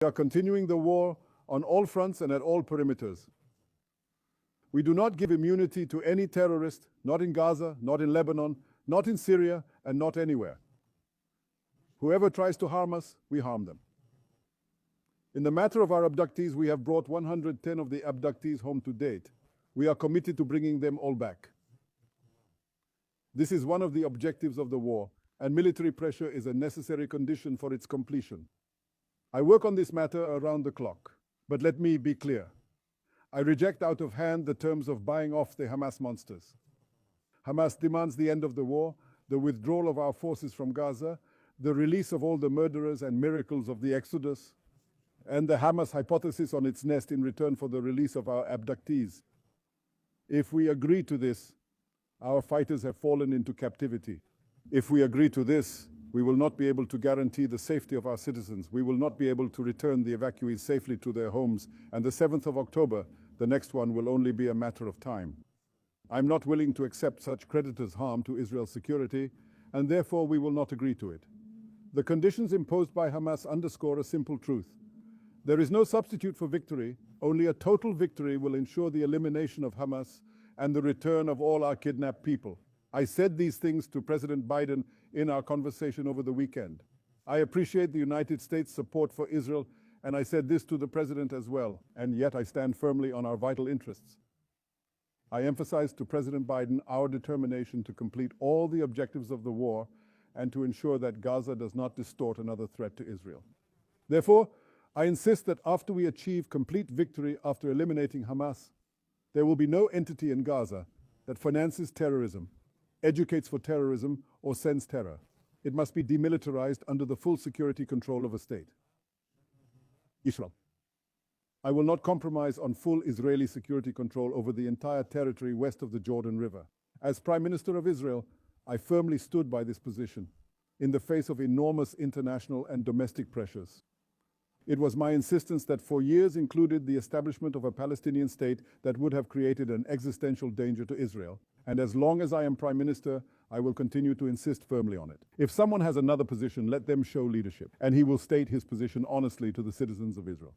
We are continuing the war on all fronts and at all perimeters. We do not give immunity to any terrorist, not in Gaza, not in Lebanon, not in Syria, and not anywhere. Whoever tries to harm us, we harm them. In the matter of our abductees, we have brought 110 of the abductees home to date. We are committed to bringing them all back. This is one of the objectives of the war, and military pressure is a necessary condition for its completion. I work on this matter around the clock, but let me be clear. I reject out of hand the terms of buying off the Hamas monsters. Hamas demands the end of the war, the withdrawal of our forces from Gaza, the release of all the murderers and miracles of the Exodus, and the Hamas hypothesis on its nest in return for the release of our abductees. If we agree to this, our fighters have fallen into captivity. If we agree to this, we will not be able to guarantee the safety of our citizens. We will not be able to return the evacuees safely to their homes. And the 7th of October, the next one, will only be a matter of time. I'm not willing to accept such creditors' harm to Israel's security, and therefore we will not agree to it. The conditions imposed by Hamas underscore a simple truth. There is no substitute for victory. Only a total victory will ensure the elimination of Hamas and the return of all our kidnapped people. I said these things to President Biden in our conversation over the weekend. I appreciate the United States' support for Israel, and I said this to the President as well, and yet I stand firmly on our vital interests. I emphasized to President Biden our determination to complete all the objectives of the war and to ensure that Gaza does not distort another threat to Israel. Therefore, I insist that after we achieve complete victory after eliminating Hamas, there will be no entity in Gaza that finances terrorism, educates for terrorism, or sends terror. It must be demilitarized under the full security control of a state. Israel. I will not compromise on full Israeli security control over the entire territory west of the Jordan River. As Prime Minister of Israel, I firmly stood by this position in the face of enormous international and domestic pressures. It was my insistence that for years included the establishment of a Palestinian state that would have created an existential danger to Israel. And as long as I am Prime Minister, I will continue to insist firmly on it. If someone has another position, let them show leadership, and he will state his position honestly to the citizens of Israel.